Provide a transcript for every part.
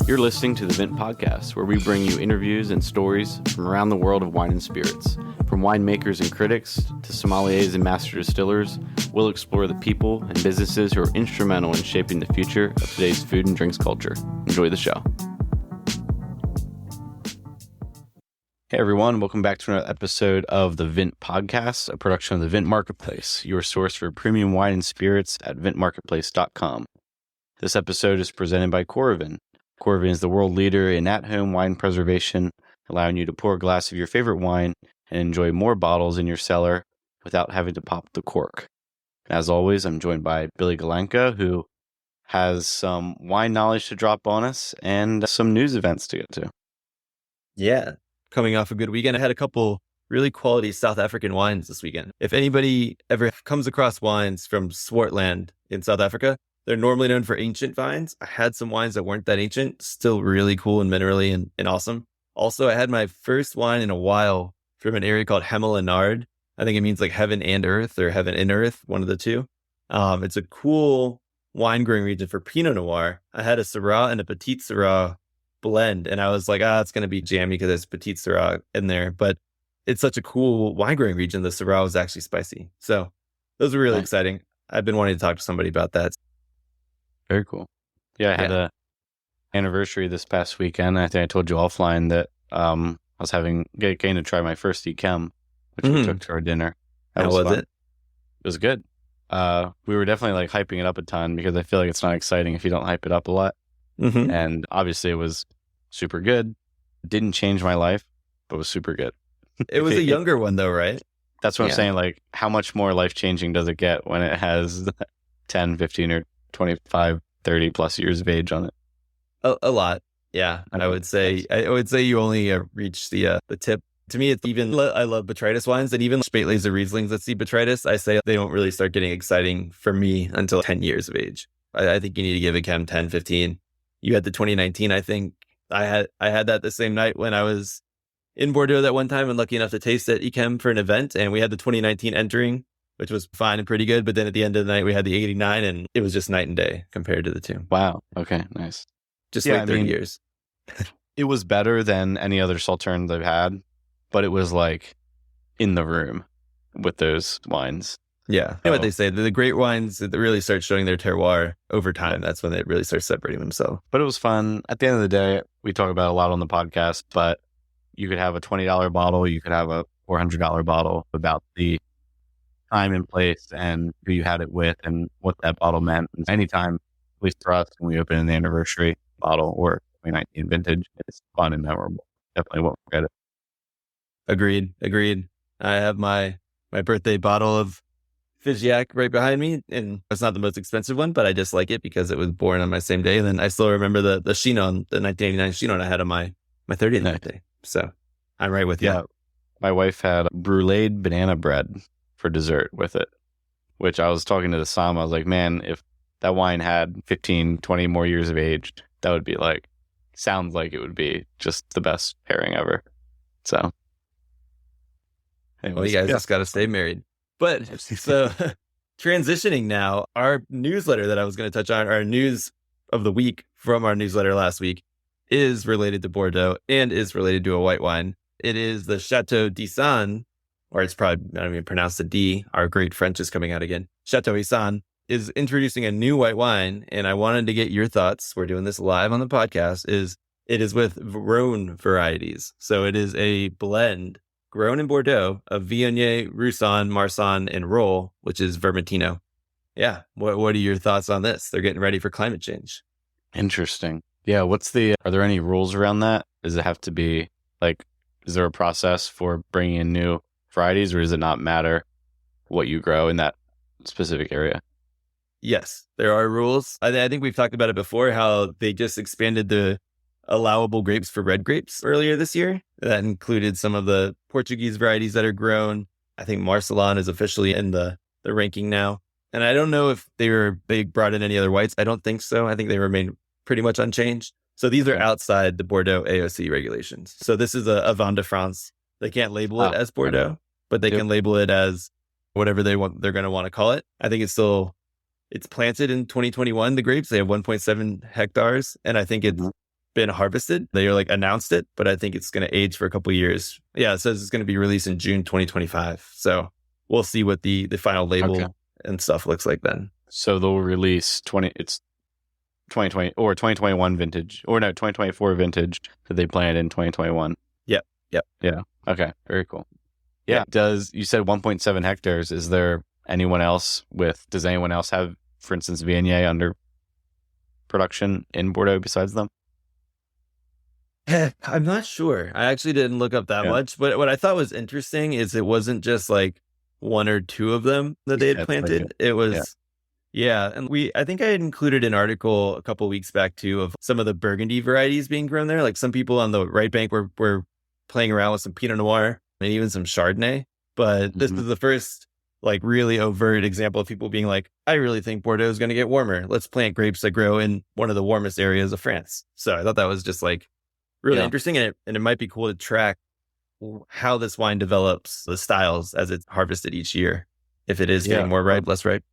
You're listening to the Vint Podcast, where we bring you interviews and stories from around the world of wine and spirits. From winemakers and critics to sommeliers and master distillers, we'll explore the people and businesses who are instrumental in shaping the future of today's food and drinks culture. Enjoy the show. Hey everyone, welcome back to another episode of the Vint Podcast, a production of the Vint Marketplace, your source for premium wine and spirits at vintmarketplace.com. This episode is presented by Cretan. Cretan is the world leader in at-home wine preservation, allowing you to pour a glass of your favorite wine and enjoy more bottles in your cellar without having to pop the cork. As always, I'm joined by Billy Galanka, who has some wine knowledge to drop on us and some news events to get to. Yeah, coming off a good weekend. I had a couple really quality South African wines this weekend. If anybody ever comes across wines from Swartland in South Africa, they're normally known for ancient vines. I had some wines that weren't that ancient, still really cool and minerally and awesome. Also, I had my first wine in a while from an area called Hemelanard. I think it means like heaven and earth or heaven and earth, one of the two. It's a cool wine growing region for Pinot Noir. I had a Syrah and a Petite Syrah blend, and I was like, it's going to be jammy because there's Petite Syrah in there. But it's such a cool wine growing region. The Syrah was actually spicy. So those were really exciting. I've been wanting to talk to somebody about that. Very cool. Yeah, I had a anniversary this past weekend. I think I told you offline that I was getting to try my first Echem, which we took to our dinner. How was it? It was good. We were definitely like hyping it up a ton because I feel like it's not exciting if you don't hype it up a lot. Mm-hmm. And obviously it was super good. Didn't change my life, but was super good. It was a younger one though, right? That's what I'm saying. Like, how much more life-changing does it get when it has 10, 15, or 25, 30 plus years of age on it? A lot. Yeah. I would say you only reach the tip. To me, it's even, I love botrytis wines, and even Spätlese Rieslings that see botrytis, I say they don't really start getting exciting for me until 10 years of age. I think you need to give a chem 10, 15. You had the 2019, I think. I had that the same night when I was in Bordeaux that one time and lucky enough to taste at Echem for an event. And we had the 2019 entering, which was fine and pretty good. But then at the end of the night, we had the 89, and it was just night and day compared to the two. Wow. Okay. Nice. Just like 30 years. It was better than any other Sauternes I've had, but it was like in the room with those wines. Yeah. You know what they say, the great wines that really start showing their terroir over time. That's when they really start separating themselves. But it was fun. At the end of the day, we talk about it a lot on the podcast, but you could have a $20 bottle, you could have a $400 bottle, about the time and place and who you had it with and what that bottle meant. And anytime, at least for us, when we open an anniversary bottle or 2019 vintage, it's fun and memorable. Definitely won't forget it. Agreed. I have my birthday bottle of Figeac right behind me, and it's not the most expensive one, but I just like it because it was born on my same day. And then I still remember the Chinon, the 1989 Chinon I had on my 30th birthday. So I'm right with you. Yeah. My wife had bruleed banana bread for dessert with it, which I was talking to the Sam. I was like, man, if that wine had 15, 20 more years of age, that would be sounds like it would be just the best pairing ever. So. Anyways, well, you guys just got to stay married. But so transitioning now, our newsletter that I was going to touch on, our news of the week from our newsletter last week, is related to Bordeaux and is related to a white wine. It is the Chateau d'Ysanne, or it's probably not even pronounced a D. Our great French is coming out again. Chateau d'Ysanne is introducing a new white wine, and I wanted to get your thoughts. We're doing this live on the podcast. It is with Rhone varieties. So it is a blend grown in Bordeaux of Viognier, Roussanne, Marsanne, and Rolle, which is Vermentino. Yeah. What are your thoughts on this? They're getting ready for climate change. Interesting. Yeah. Are there any rules around that? Does it have to be is there a process for bringing in new varieties, or does it not matter what you grow in that specific area? Yes, there are rules. I think we've talked about it before, how they just expanded the allowable grapes for red grapes earlier this year. That included some of the Portuguese varieties that are grown. I think Marselan is officially in the ranking now. And I don't know if they brought in any other whites. I don't think so. I think they remain pretty much unchanged. So these are outside the Bordeaux AOC regulations. So this is a Vin de France. They can't label it as Bordeaux, but they can label it as whatever they're going to want to call it. I think it's planted in 2021, the grapes. They have 1.7 hectares. And I think it's been harvested. They like announced it, but I think it's going to age for a couple of years. Yeah, it says it's going to be released in June 2025. So we'll see what the final label and stuff looks like then. So they'll release 2020 or 2021 vintage, or no, 2024 vintage that they planned in 2021. Yep. Yeah. Okay. Very cool. Yeah. You said 1.7 hectares. Does anyone else have, for instance, Viognier under production in Bordeaux besides them? I'm not sure. I actually didn't look up that much, but what I thought was interesting is it wasn't just like one or two of them that they had planted. It was, and I think I had included an article a couple of weeks back too of some of the Burgundy varieties being grown there. Like some people on the right bank were playing around with some Pinot Noir and even some Chardonnay. But this is the first like really overt example of people being like, I really think Bordeaux is going to get warmer. Let's plant grapes that grow in one of the warmest areas of France. So I thought that was just like really interesting. And it might be cool to track how this wine develops, the styles as it's harvested each year, if it is getting more ripe, less ripe.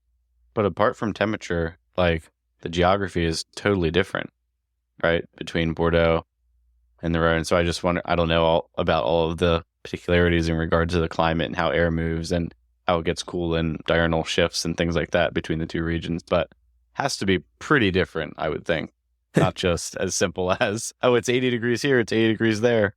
But apart from temperature, like the geography is totally different, right? Between Bordeaux and the Rhone. So I just wonder, I don't know about all of the particularities in regard to the climate and how air moves and how it gets cool and diurnal shifts and things like that between the two regions, but has to be pretty different, I would think. Not just as simple as, it's 80 degrees here, it's 80 degrees there.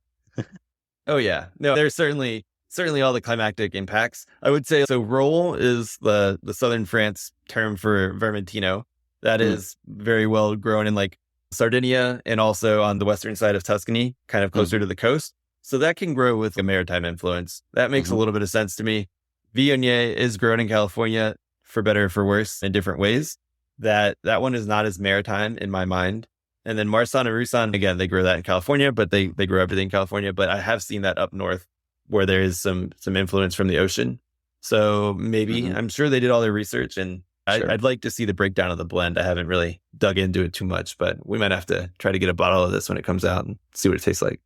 Oh yeah. No, there's certainly all the climatic impacts. I would say, so Roll is the southern France term for Vermentino. That is very well grown in like Sardinia and also on the western side of Tuscany, kind of closer to the coast. So that can grow with a maritime influence. That makes a little bit of sense to me. Viognier is grown in California for better or for worse in different ways. That one is not as maritime in my mind. And then Marsanne and Roussanne, again, they grow that in California, but they grow everything in California. But I have seen that up north where there is some influence from the ocean. So maybe, I'm sure they did all their research, and I'd like to see the breakdown of the blend. I haven't really dug into it too much, but we might have to try to get a bottle of this when it comes out and see what it tastes like.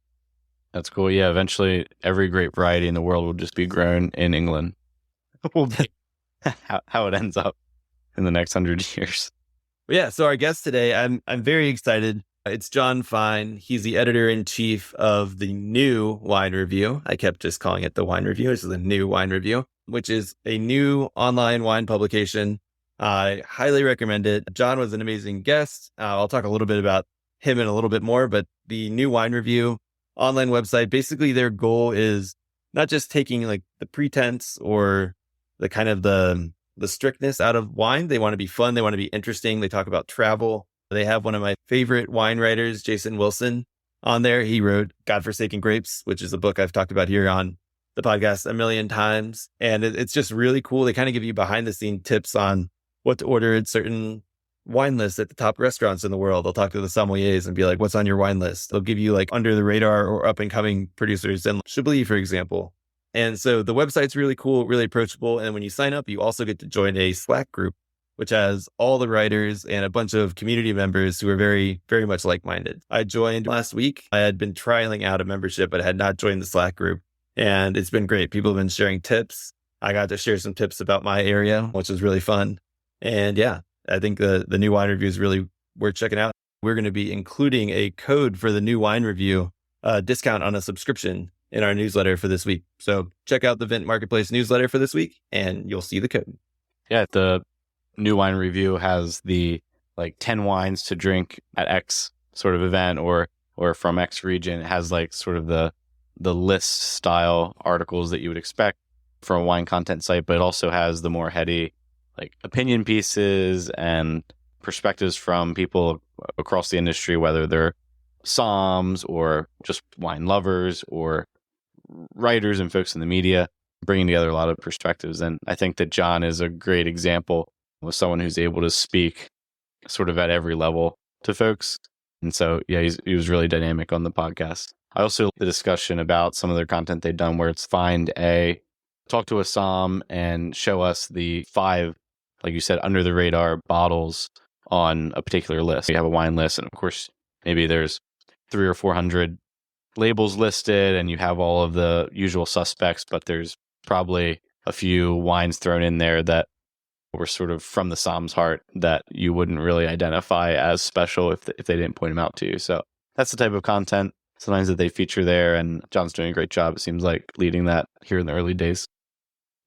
That's cool. Yeah, eventually every grape variety in the world will just be grown in England. Will be how it ends up in the next 100 years. Yeah, so our guest today, I'm very excited. It's Jon Fine. He's the editor-in-chief of the New Wine Review. I kept just calling it the Wine Review. This is the New Wine Review, which is a new online wine publication. I highly recommend it. Jon was an amazing guest. I'll talk a little bit about him in a little bit more, but the New Wine Review online website, basically their goal is not just taking like the pretense or the kind of the strictness out of wine. They want to be fun. They want to be interesting. They talk about travel. They have one of my favorite wine writers, Jason Wilson, on there. He wrote Godforsaken Grapes, which is a book I've talked about here on the podcast a million times. And it's just really cool. They kind of give you behind the scene tips on what to order at certain wine lists at the top restaurants in the world. They'll talk to the sommeliers and be like, what's on your wine list? They'll give you like under the radar or up and coming producers in Chablis, for example. And so the website's really cool, really approachable. And when you sign up, you also get to join a Slack group, which has all the writers and a bunch of community members who are very, very much like-minded. I joined last week. I had been trialing out a membership, but I had not joined the Slack group. And it's been great. People have been sharing tips. I got to share some tips about my area, which was really fun. And yeah, I think the New Wine Review is really worth checking out. We're going to be including a code for the New Wine Review, discount on a subscription in our newsletter for this week. So check out the Vint Marketplace newsletter for this week and you'll see the code. Yeah, the New Wine Review has the like 10 wines to drink at X sort of event or from X region. It has like sort of the list style articles that you would expect from a wine content site, but it also has the more heady like opinion pieces and perspectives from people across the industry, whether they're somms or just wine lovers or writers and folks in the media, bringing together a lot of perspectives. And I think that Jon is a great example of someone who's able to speak sort of at every level to folks. And so, yeah, he was really dynamic on the podcast. I also the discussion about some of their content they've done where it's talk to a somm and show us the 5, like you said, under the radar bottles on a particular list. You have a wine list, and of course, maybe there's 300 or 400 labels listed, and you have all of the usual suspects, but there's probably a few wines thrown in there that were sort of from the somm's heart that you wouldn't really identify as special if they didn't point them out to you. So that's the type of content sometimes that they feature there. And John's doing a great job, it seems like, leading that here in the early days.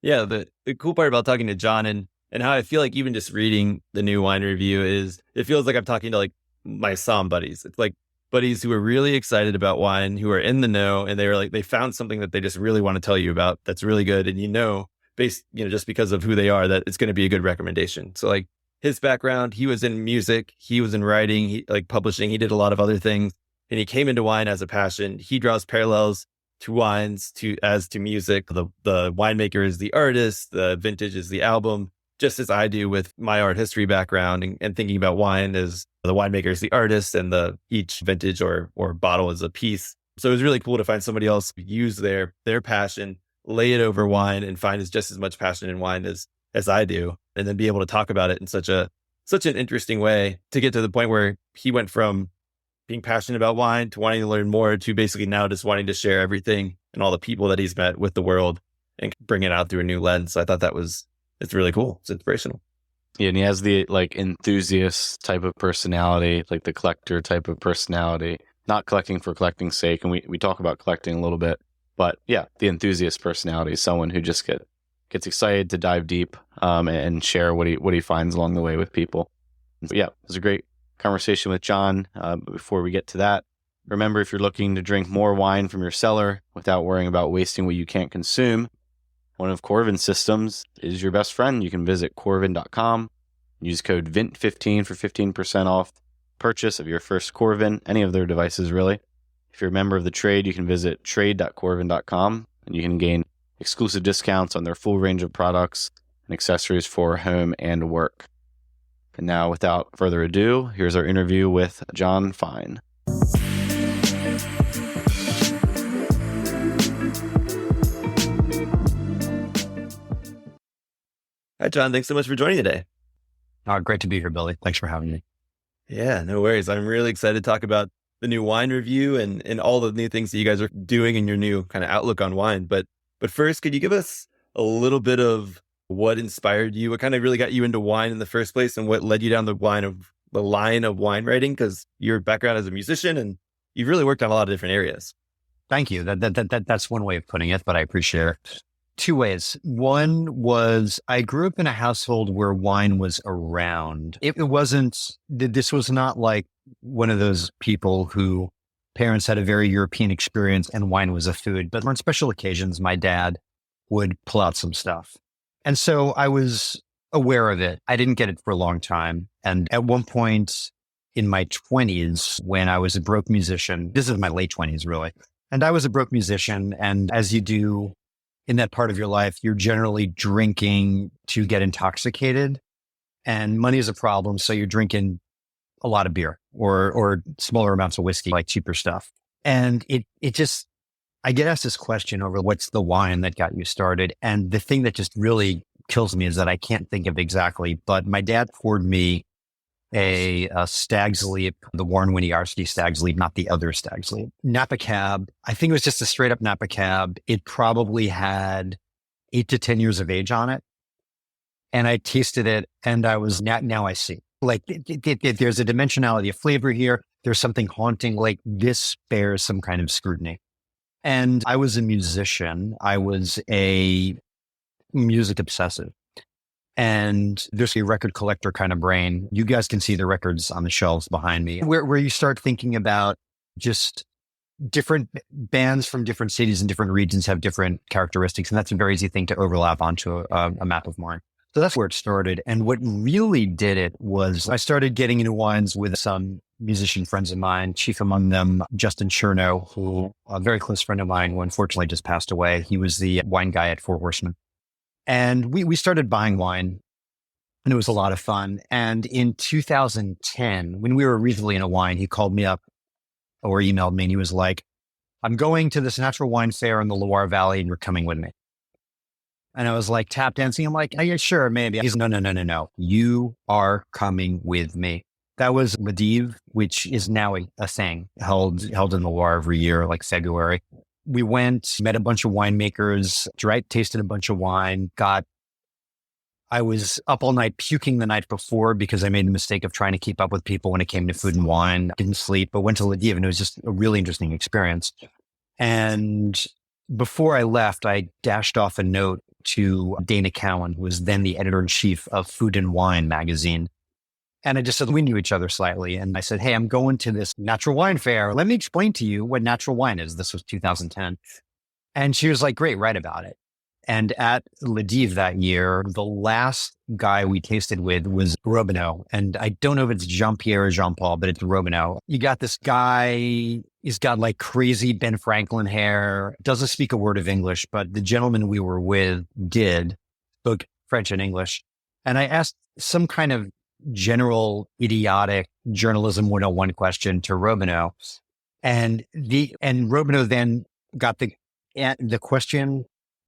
Yeah, the cool part about talking to Jon and how I feel like even just reading the new wine review is it feels like I'm talking to like my Somm buddies. It's like buddies who are really excited about wine, who are in the know, and they found something that they just really want to tell you about that's really good. And based, just because of who they are, that it's going to be a good recommendation. So like his background, he was in music, he was in writing, he like publishing, he did a lot of other things. And he came into wine as a passion. He draws parallels to wines as to music. The winemaker is the artist, the vintage is the album, just as I do with my art history background and thinking about wine as the winemaker is the artist and each vintage or bottle is a piece. So it was really cool to find somebody else use their passion, lay it over wine, and find just as much passion in wine as I do, and then be able to talk about it in such an interesting way to get to the point where he went from being passionate about wine to wanting to learn more to basically now just wanting to share everything and all the people that he's met with the world and bring it out through a new lens. So I thought it's really cool. It's inspirational. Yeah, and he has the like enthusiast type of personality, like the collector type of personality, not collecting for collecting's sake. And we talk about collecting a little bit, but yeah, the enthusiast personality is someone who just gets excited to dive deep and share what he finds along the way with people. But yeah, it was a great conversation with Jon. But before we get to that, remember, if you're looking to drink more wine from your cellar without worrying about wasting what you can't consume, one of Corvin's systems is your best friend. You can visit corvin.com, use code VINT15 for 15% off purchase of your first Corvin, any of their devices really. If you're a member of the trade, you can visit trade.corvin.com and you can gain exclusive discounts on their full range of products and accessories for home and work. And now, without further ado, here's our interview with Jon Fine. Hi, Jon. Thanks so much for joining today. Great to be here, Billy. Thanks for having me. Yeah, no worries. I'm really excited to talk about the new wine review and all the new things that you guys are doing in your new kind of outlook on wine. But first, could you give us a little bit of what inspired you, what kind of really got you into wine in the first place, and what led you down the line of wine writing? Because your background as a musician and you've really worked on a lot of different areas. Thank you. That's one way of putting it, but I appreciate it. Two ways. One was I grew up in a household where wine was around. This was not like one of those people who parents had a very European experience and wine was a food, but on special occasions, my dad would pull out some stuff. And so I was aware of it. I didn't get it for a long time. And at one point in my 20s, when I was a broke musician, this is my late 20s, really. And I was a broke musician. And as you do in that part of your life, you're generally drinking to get intoxicated. And money is a problem. So you're drinking a lot of beer or smaller amounts of whiskey, like cheaper stuff. And I get asked this question over what's the wine that got you started. And the thing that just really kills me is that I can't think of exactly, but my dad poured me a Stag's Leap, the Warren Winiarski Stag's Leap, not the other Stag's Leap. Napa Cab. I think it was just a straight up Napa Cab. It probably had 8 to 10 years of age on it. And I tasted it and I was, now I see. Like there's a dimensionality of flavor here. There's something haunting, like this bears some kind of scrutiny. And I was a musician. I was a music obsessive. And there's a record collector kind of brain. You guys can see the records on the shelves behind me, where you start thinking about just different bands from different cities and different regions have different characteristics. And that's a very easy thing to overlap onto a map of mine. So that's where it started. And what really did it was I started getting into wines with some musician friends of mine, chief among them, Justin Chernow, who a very close friend of mine who unfortunately just passed away. He was the wine guy at Four Horsemen. And we started buying wine and it was a lot of fun. And in 2010, when we were reasonably in a wine, he called me up or emailed me and he was like, I'm going to this natural wine fair in the Loire Valley and you're coming with me. And I was like tap dancing. I'm like, oh, yeah, sure, maybe. He's no. You are coming with me. That was Mediv, which is now a thing held in the Loire every year, like February. We went, met a bunch of winemakers, tasted a bunch of wine, got I was up all night puking the night before because I made the mistake of trying to keep up with people when it came to food and wine. Didn't sleep, but went to Ladiv, and it was just a really interesting experience. And before I left, I dashed off a note to Dana Cowan, who was then the editor-in-chief of Food and Wine magazine. And I just said, we knew each other slightly. And I said, hey, I'm going to this natural wine fair. Let me explain to you what natural wine is. This was 2010. And she was like, great, write about it. And at Ladiv that year, the last guy we tasted with was Robinot. And I don't know if it's Jean-Pierre or Jean-Paul, but it's Robinot. You got this guy, he's got like crazy Ben Franklin hair, doesn't speak a word of English, but the gentleman we were with spoke French and English. And I asked some kind of general idiotic journalism 101 question to Robinot. And Robinot then got the question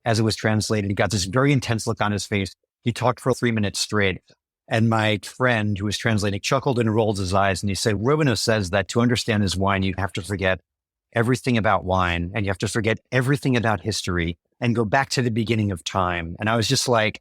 as it was translated. He got this very intense look on his face. He talked for 3 minutes straight. And my friend who was translating chuckled and rolled his eyes. And he said, Robinot says that to understand his wine, you have to forget everything about wine, and you have to forget everything about history and go back to the beginning of time. And I was just like,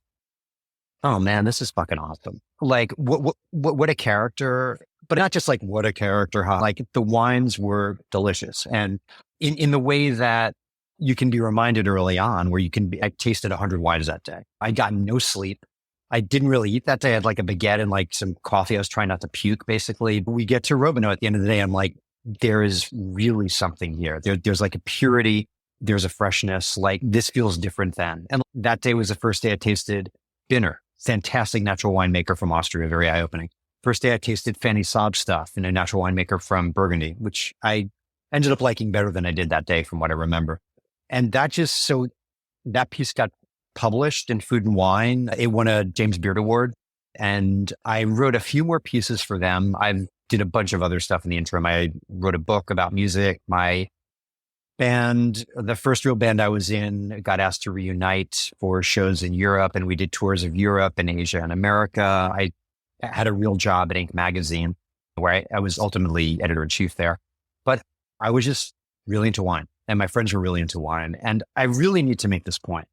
oh man, this is fucking awesome. Like what a character, but not just like what a character, huh? Like the wines were delicious. And in the way that you can be reminded early on where I tasted 100 wines that day. I got no sleep. I didn't really eat that day. I had like a baguette and like some coffee. I was trying not to puke basically. But we get to Robinot at the end of the day. I'm like, there is really something here. There's like a purity. There's a freshness. Like this feels different than. And that day was the first day I tasted Binner, fantastic natural winemaker from Austria, very eye-opening. First day I tasted Fanny Saab stuff, a natural winemaker from Burgundy, which I ended up liking better than I did that day from what I remember. And that piece got published in Food and Wine. It won a James Beard Award. And I wrote a few more pieces for them. I did a bunch of other stuff in the interim. I wrote a book about music. My band, the first real band I was in, got asked to reunite for shows in Europe. And we did tours of Europe and Asia and America. I had a real job at Inc. magazine where I was ultimately editor-in-chief there. But I was just really into wine. And my friends were really into wine. And I really need to make this point.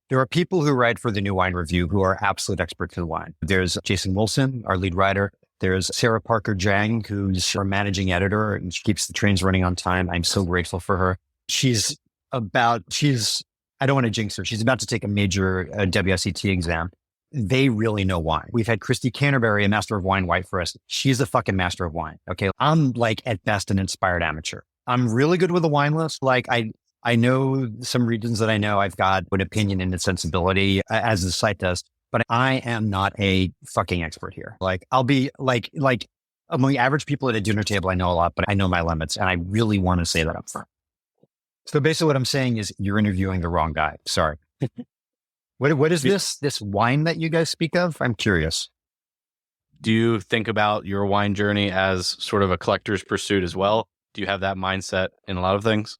There are people who write for the New Wine Review who are absolute experts in wine. There's Jason Wilson, our lead writer. There's Sarah Parker Jang, who's our managing editor, and she keeps the trains running on time. I'm so grateful for her. I don't want to jinx her. She's about to take a major WSET exam. They really know wine. We've had Christy Canterbury, a master of wine, write for us. She's a fucking master of wine. Okay. I'm like at best an inspired amateur. I'm really good with a wine list. Like I know some regions that I know. I've got an opinion and a sensibility as the site does, but I am not a fucking expert here. Like I'll be like among average people at a dinner table, I know a lot, but I know my limits. And I really want to say that up front. So basically what I'm saying is you're interviewing the wrong guy. Sorry. What is this wine that you guys speak of? I'm curious. Do you think about your wine journey as sort of a collector's pursuit as well? Do you have that mindset in a lot of things?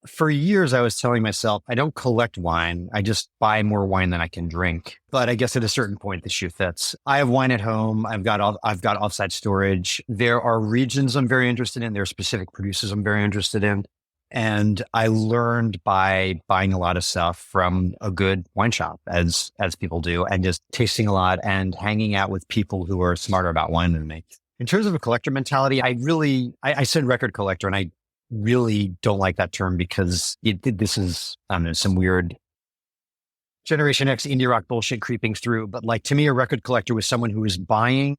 For years, I was telling myself, I don't collect wine. I just buy more wine than I can drink. But I guess at a certain point, the shoe fits. I have wine at home. I've got offsite storage. There are regions I'm very interested in. There are specific producers I'm very interested in. And I learned by buying a lot of stuff from a good wine shop, as people do, and just tasting a lot and hanging out with people who are smarter about wine than me. In terms of a collector mentality, I said record collector, and I really don't like that term because this is, I don't know, some weird Generation X indie rock bullshit creeping through. But like to me, a record collector was someone who was buying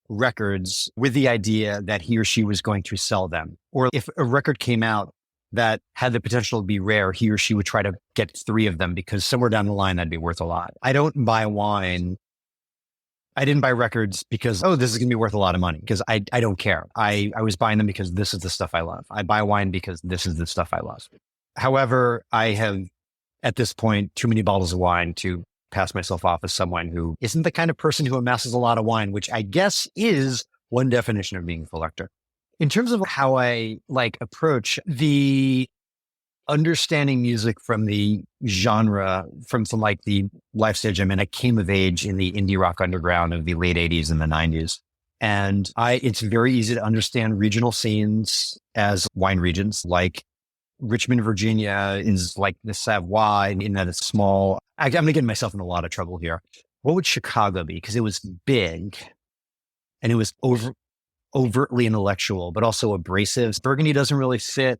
records with the idea that he or she was going to sell them. Or if a record came out that had the potential to be rare, he or she would try to get 3 of them because somewhere down the line, that'd be worth a lot. I don't buy wine. I didn't buy records because, this is going to be worth a lot of money, because I don't care. I was buying them because this is the stuff I love. I buy wine because this is the stuff I love. However, I have, at this point, too many bottles of wine to pass myself off as someone who isn't the kind of person who amasses a lot of wine, which I guess is one definition of being a collector. In terms of how I approach the understanding music from the genre, from the life stage I'm in, I came of age in the indie rock underground of the late 80s and the 90s. And it's very easy to understand regional scenes as wine regions. Like Richmond, Virginia is like the Savoie in that it's small. I'm going to get myself in a lot of trouble here. What would Chicago be? Because it was big and it was overtly intellectual, but also abrasive. Burgundy doesn't really fit.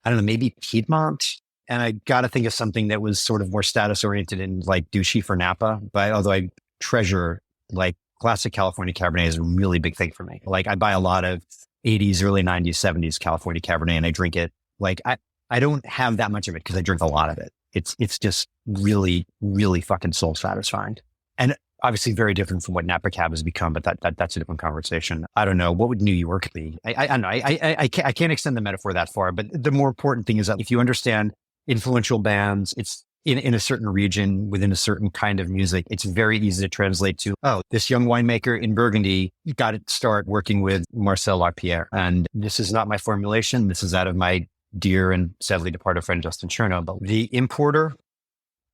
I don't know, maybe Piedmont. And I got to think of something that was sort of more status oriented and like douchey for Napa. But although I treasure like classic California Cabernet is a really big thing for me. Like I buy a lot of 80s, early 90s, 70s California Cabernet and I drink it. Like I don't have that much of it because I drink a lot of it. It's just really, really fucking soul satisfying. And obviously very different from what Napa Cab has become, but that's a different conversation. I don't know. What would New York be? I don't know. I can't extend the metaphor that far, but the more important thing is that if you understand influential bands, it's in a certain region within a certain kind of music, it's very easy to translate to, oh, this young winemaker in Burgundy got to start working with Marcel Lapierre. And this is not my formulation. This is out of my dear and sadly departed friend, Justin Chernow. But the importer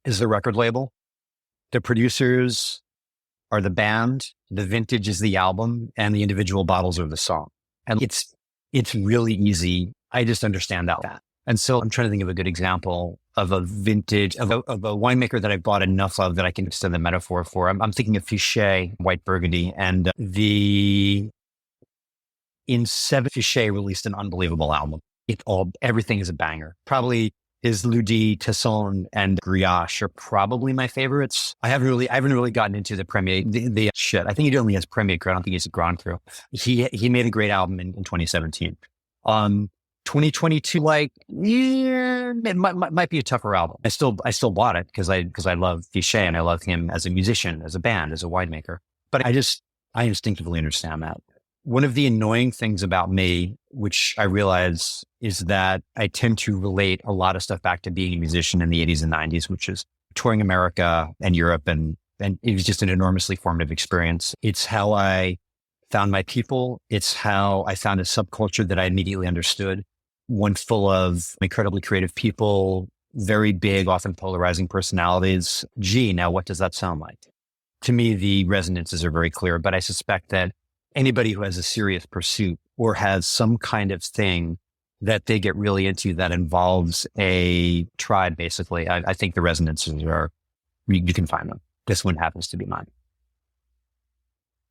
is the record label. The producers are the band. The vintage is the album and the individual bottles are the song. And it's really easy. I just understand that. And so I'm trying to think of a good example of a vintage, of a winemaker that I bought enough of that I can extend the metaphor for. I'm thinking of Fichet, White Burgundy, and Fichet released an unbelievable album. Everything is a banger. Probably his Ludi, Tesson, and Griache are probably my favorites. I haven't really gotten into the Premier, the shit. I think he only has Premier Cru. I don't think he's a Grand Cru. He made a great album in 2017. 2022, it might be a tougher album. I still bought it because I love Fichet and I love him as a musician, as a band, as a winemaker. But I instinctively understand that. One of the annoying things about me, which I realize, is that I tend to relate a lot of stuff back to being a musician in the 80s and 90s, which is touring America and Europe. And it was just an enormously formative experience. It's how I found my people. It's how I found a subculture that I immediately understood. One full of incredibly creative people, very big, often polarizing personalities. Gee, now what does that sound like? To me, the resonances are very clear, but I suspect that anybody who has a serious pursuit or has some kind of thing that they get really into that involves a tribe, basically, I think the resonances are, you can find them. This one happens to be mine.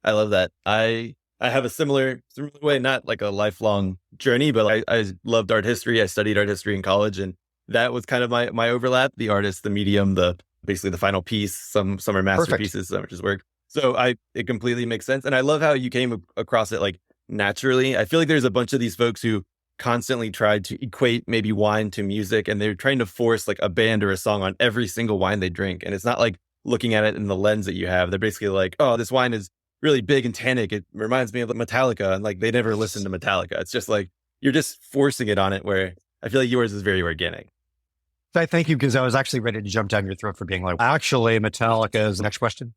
I love that. I have a similar way, not like a lifelong journey, but I loved art history. I studied art history in college, and that was kind of my overlap. The artist, the medium, basically the final piece. Some are masterpieces, some are just work. So it completely makes sense. And I love how you came across it like naturally. I feel like there's a bunch of these folks who constantly tried to equate maybe wine to music, and they're trying to force like a band or a song on every single wine they drink. And it's not like looking at it in the lens that you have. They're basically like, oh, this wine is really big and tannic. It reminds me of Metallica. And like, they never listened to Metallica. It's just like, you're just forcing it on it, where I feel like yours is very organic. Thank you, because I was actually ready to jump down your throat for being like, actually, Metallica is the next question.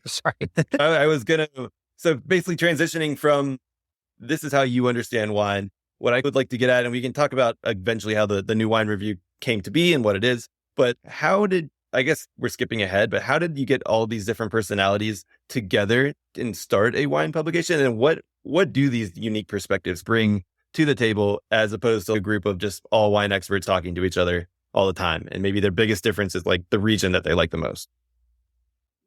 Sorry. I was so basically transitioning from, this is how you understand wine. What I would like to get at, and we can talk about eventually how the new wine review came to be and what it is, but I guess we're skipping ahead, but how did you get all these different personalities together and start a wine publication? And what do these unique perspectives bring to the table, as opposed to a group of just all wine experts talking to each other all the time? And maybe their biggest difference is like the region that they like the most.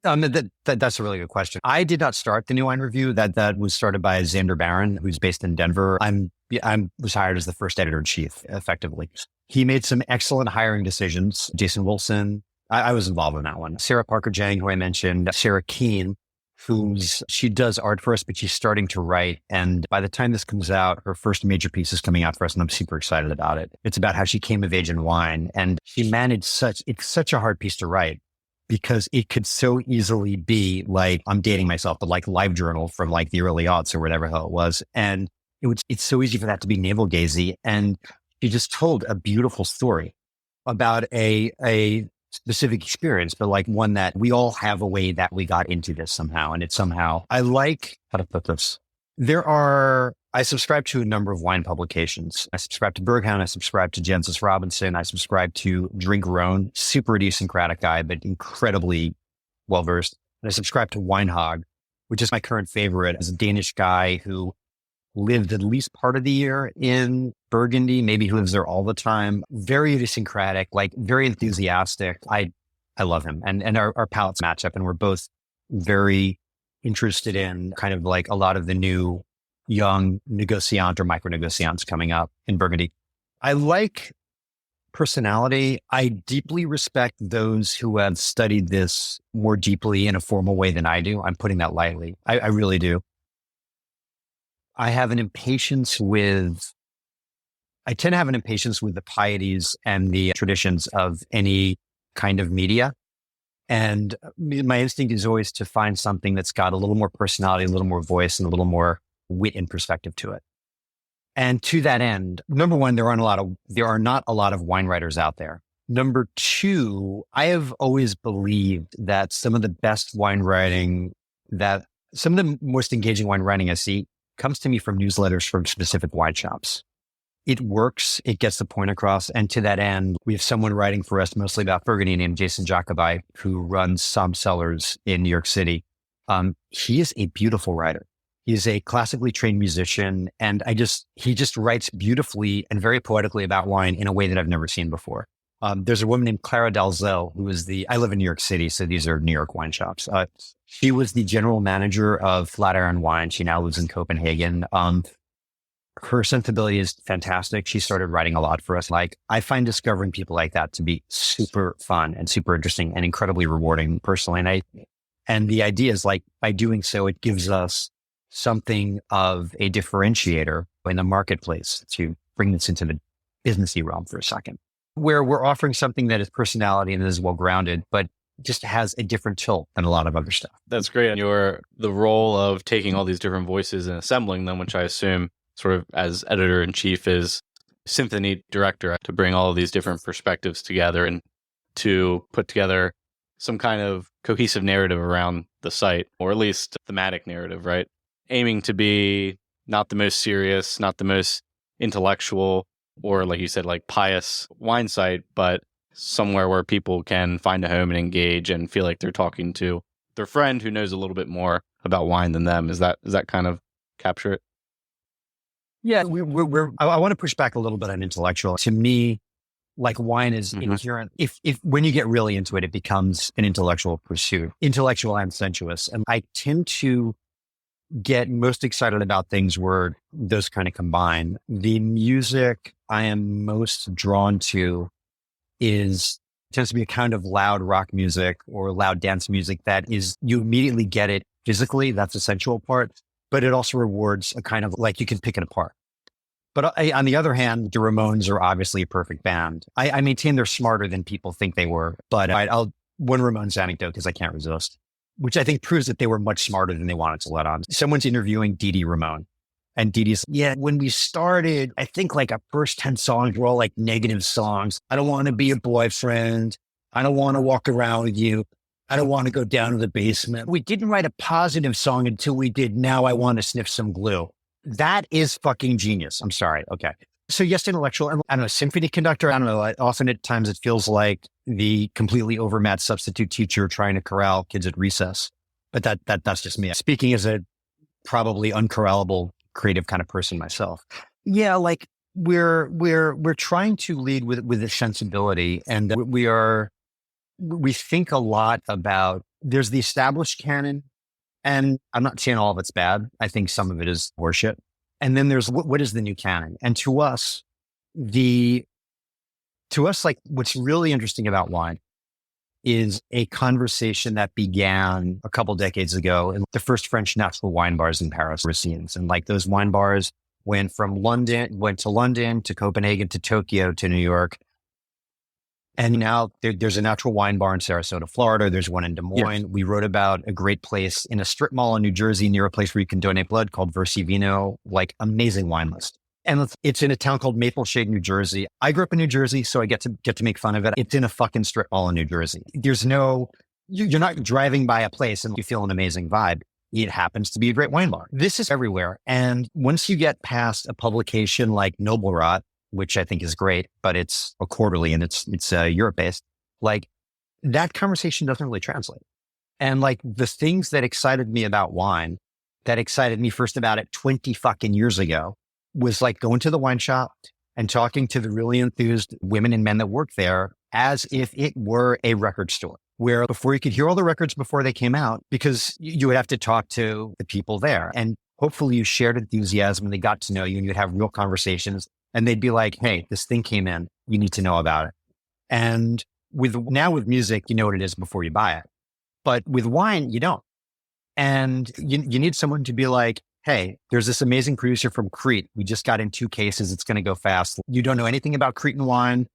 That's a really good question. I did not start the New Wine Review. That was started by Xander Barron, who's based in Denver. I was hired as the first editor-in-chief, effectively. He made some excellent hiring decisions. Jason Wilson, I was involved in that one. Sarah Parker Jang, who I mentioned, Sarah Keene, she does art for us, but she's starting to write. And by the time this comes out, her first major piece is coming out for us, and I'm super excited about it. It's about how she came of age in wine. And she managed it's such a hard piece to write, because it could so easily be like, I'm dating myself, but like LiveJournal from like the early aughts or whatever hell it was. And it's so easy for that to be navel gazing. And she just told a beautiful story about a specific experience, but like one that we all have a way that we got into this somehow. And it's somehow, I like how to put this. I subscribe to a number of wine publications. I subscribe to Berghound. I subscribe to Jensis Robinson. I subscribe to Drink Rhone, super idiosyncratic guy, but incredibly well-versed. And I subscribe to Winehog, which is my current favorite, as a Danish guy who lived at least part of the year in Burgundy. Maybe he lives there all the time. Very idiosyncratic, like very enthusiastic. I I love him. And our palates match up, and we're both very interested in kind of like a lot of the new young negociant or micro negociants coming up in Burgundy. I like personality. I deeply respect those who have studied this more deeply in a formal way than I do. I'm putting that lightly. I really do. I tend to have an impatience with the pieties and the traditions of any kind of media. And my instinct is always to find something that's got a little more personality, a little more voice, and a little more wit and perspective to it. And to that end, number one, there are not a lot of wine writers out there. Number two, I have always believed that some of the most engaging wine writing I see comes to me from newsletters from specific wine shops. It works. It gets the point across. And to that end, we have someone writing for us mostly about Burgundy named Jason Jacobi, who runs Somme Cellars in New York City. He is a beautiful writer. He's a classically trained musician. And he just writes beautifully and very poetically about wine in a way that I've never seen before. There's a woman named Clara Dalzell, I live in New York City, so these are New York wine shops. She was the general manager of Flatiron Wine. She now lives in Copenhagen. Her sensibility is fantastic. She started writing a lot for us. I find discovering people like that to be super fun and super interesting and incredibly rewarding personally. And the idea is by doing so, it gives us something of a differentiator in the marketplace, to bring this into the businessy realm for a second, where we're offering something that is personality and is well-grounded, but just has a different tilt than a lot of other stuff. That's great. And the role of taking all these different voices and assembling them, which I assume sort of as editor-in-chief is symphony director, to bring all of these different perspectives together and to put together some kind of cohesive narrative around the site, or at least thematic narrative, right? Aiming to be not the most serious, not the most intellectual, or like you said, like pious wine site, but somewhere where people can find a home and engage and feel like they're talking to their friend who knows a little bit more about wine than them. Is that kind of capture it? Yeah, I want to push back a little bit on intellectual. To me, like wine is inherent. If when you get really into it, it becomes an intellectual pursuit, intellectual and sensuous. And I tend to get most excited about things where those kind of combine. The music I am most drawn to tends to be a kind of loud rock music or loud dance music that is, you immediately get it physically. That's the sensual part. But it also rewards a kind of like you can pick it apart. But on the other hand, the Ramones are obviously a perfect band. I maintain they're smarter than people think they were. But one Ramones anecdote, because I can't resist, which I think proves that they were much smarter than they wanted to let on. Someone's interviewing Dee Dee Ramone. And Dee Dee's, when we started, I think like our first 10 songs were all like negative songs. I don't want to be a boyfriend. I don't want to walk around with you. I don't want to go down to the basement. We didn't write a positive song until we did Now I Want to Sniff Some Glue. That is fucking genius. I'm sorry. Okay. So yes, intellectual. I don't know, symphony conductor. I don't know. Often at times it feels like the completely overmatched substitute teacher trying to corral kids at recess. But that's just me. Speaking as a probably uncorrallable creative kind of person myself. Yeah, like we're trying to lead with a sensibility, and we think a lot about, there's the established canon, and I'm not saying all of it's bad. I think some of it is horseshit. And then there's what is the new canon? And to us, like what's really interesting about wine is a conversation that began a couple decades ago in the first French natural wine bars in Paris were scenes. And like those wine bars went to London, to Copenhagen, to Tokyo, to New York. And now there's a natural wine bar in Sarasota, Florida. There's one in Des Moines. Yeah. We wrote about a great place in a strip mall in New Jersey near a place where you can donate blood called Versi Vino, like amazing wine list. And it's in a town called Maple Shade, New Jersey. I grew up in New Jersey, so I get to make fun of it. It's in a fucking strip mall in New Jersey. You're not driving by a place and you feel an amazing vibe. It happens to be a great wine bar. This is everywhere. And once you get past a publication like Noble Rot, which I think is great, but it's a quarterly and it's Europe-based, like that conversation doesn't really translate. And like the things that excited me about wine, that excited me first about it 20 fucking years ago, was like going to the wine shop and talking to the really enthused women and men that work there as if it were a record store where before you could hear all the records before they came out, because you would have to talk to the people there. And hopefully you shared enthusiasm and they got to know you and you'd have real conversations and they'd be like, hey, this thing came in. You need to know about it. And with music, you know what it is before you buy it. But with wine, you don't. And you need someone to be like, hey, there's this amazing producer from Crete. We just got in 2 cases. It's going to go fast. You don't know anything about Cretan wine.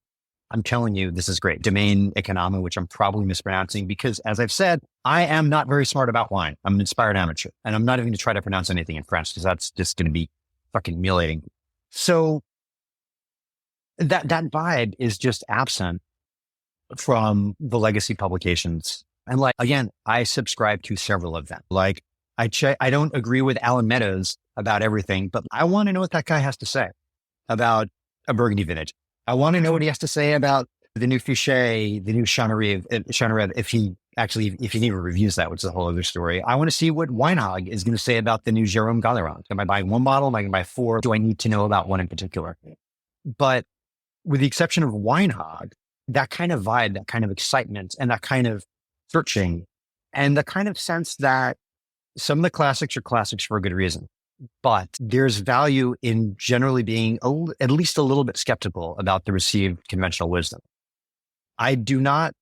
I'm telling you, this is great. Domaine Econome, which I'm probably mispronouncing because, as I've said, I am not very smart about wine. I'm an inspired amateur, and I'm not even going to try to pronounce anything in French because that's just going to be fucking humiliating. So that vibe is just absent from the legacy publications. And like, again, I subscribe to several of them. Like, I don't agree with Alan Meadows about everything, but I want to know what that guy has to say about a Burgundy vintage. I want to know what he has to say about the new Fichet, the new Chanarive, if he even reviews that, which is a whole other story. I want to see what Weinhog is going to say about the new Jérôme Gallerand. Am I buying 1 bottle? Am I going to buy 4? Do I need to know about one in particular? But with the exception of Weinhog, that kind of vibe, that kind of excitement, and that kind of searching, and the kind of sense that some of the classics are classics for a good reason. But there's value in generally being at least a little bit skeptical about the received conventional wisdom. I do not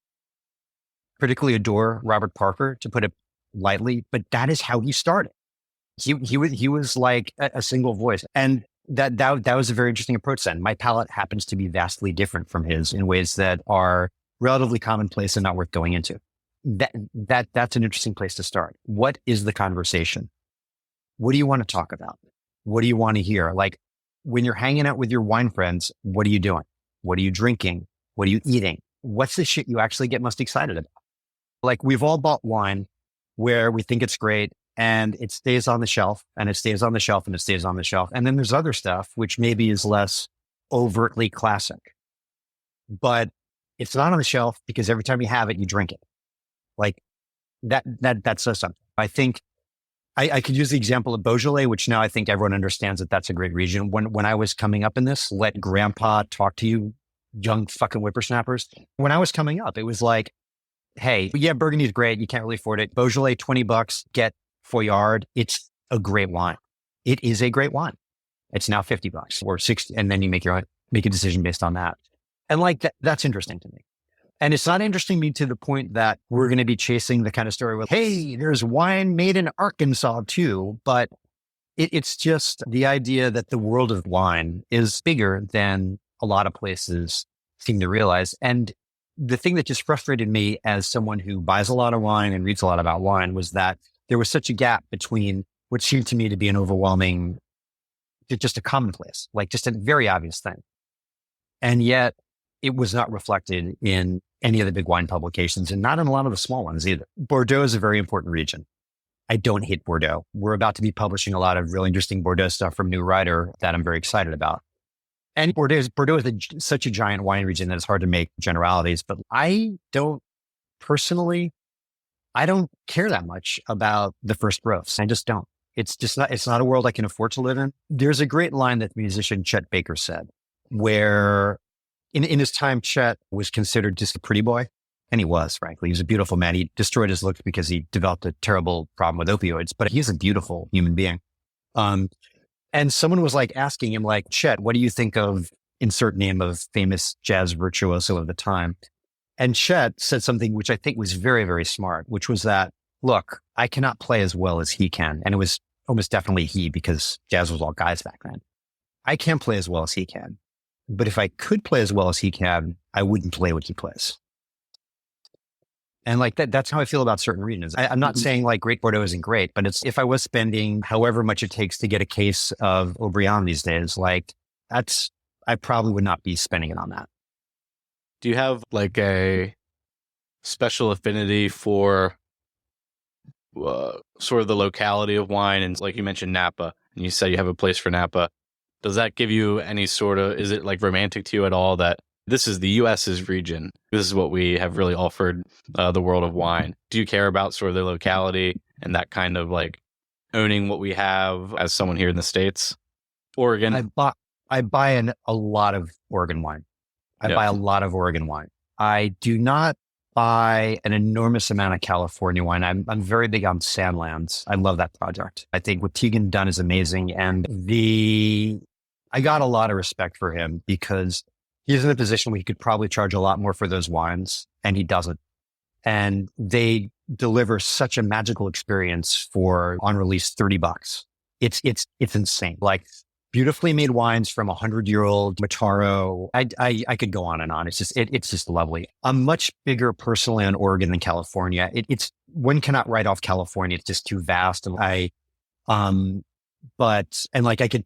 particularly adore Robert Parker, to put it lightly, but that is how he started. He was like a single voice. And that was a very interesting approach then. My palate happens to be vastly different from his in ways that are relatively commonplace and not worth going into. That's an interesting place to start. What is the conversation? What do you want to talk about? What do you want to hear? Like when you're hanging out with your wine friends, what are you doing? What are you drinking? What are you eating? What's the shit you actually get most excited about? Like we've all bought wine where we think it's great and it stays on the shelf and it stays on the shelf and it stays on the shelf. And then there's other stuff which maybe is less overtly classic, but it's not on the shelf because every time you have it, you drink it. Like that says something. I think I could use the example of Beaujolais, which now I think everyone understands that that's a great region. When I was coming up in this, let grandpa talk to you, young fucking whippersnappers. When I was coming up, it was like, hey, yeah, Burgundy's great. You can't really afford it. Beaujolais, $20, get Foillard. It's a great wine. It is a great wine. It's now $50 or $60. And then you make a decision based on that. And like, that's interesting to me. And it's not interesting to me to the point that we're going to be chasing the kind of story with, hey, there's wine made in Arkansas too. But it's just the idea that the world of wine is bigger than a lot of places seem to realize. And the thing that just frustrated me as someone who buys a lot of wine and reads a lot about wine was that there was such a gap between what seemed to me to be an overwhelming, just a commonplace, like just a very obvious thing. And yet it was not reflected in any of the big wine publications and not in a lot of the small ones either. Bordeaux is a very important region. I don't hate Bordeaux. We're about to be publishing a lot of really interesting Bordeaux stuff from New Writer that I'm very excited about. And Bordeaux is such a giant wine region that it's hard to make generalities, but I don't care that much about the first growths. I just don't. It's not a world I can afford to live in. There's a great line that the musician Chet Baker said, where in his time, Chet was considered just a pretty boy. And he was, frankly. He was a beautiful man. He destroyed his looks because he developed a terrible problem with opioids, but he's a beautiful human being. And someone was like asking him, like, Chet, what do you think of insert name of famous jazz virtuoso of the time? And Chet said something which I think was very, very smart, which was that, look, I cannot play as well as he can. And it was almost definitely he, because jazz was all guys back then. I can't play as well as he can. But if I could play as well as he can, I wouldn't play what he plays. And like that's how I feel about certain regions. I'm not saying like Great Bordeaux isn't great, but it's, if I was spending however much it takes to get a case of Haut-Brion these days, like I probably would not be spending it on that. Do you have like a special affinity for sort of the locality of wine? And like you mentioned Napa, and you said you have a place for Napa. Does that give you any sort of, is it like romantic to you at all that this is the US's region? This is what we have really offered the world of wine. Do you care about sort of the locality and that kind of like owning what we have as someone here in the States? Oregon. I buy a lot of Oregon wine. I buy a lot of Oregon wine. I do not buy an enormous amount of California wine. I'm very big on Sandlands. I love that project. I think what Tegan done is amazing. And I got a lot of respect for him because he's in a position where he could probably charge a lot more for those wines, and he doesn't. And they deliver such a magical experience for on release $30. It's insane. Like beautifully made wines from 100-year-old Mataro. I could go on and on. It's just lovely. I'm much bigger personally on Oregon than California. One cannot write off California. It's just too vast. And I could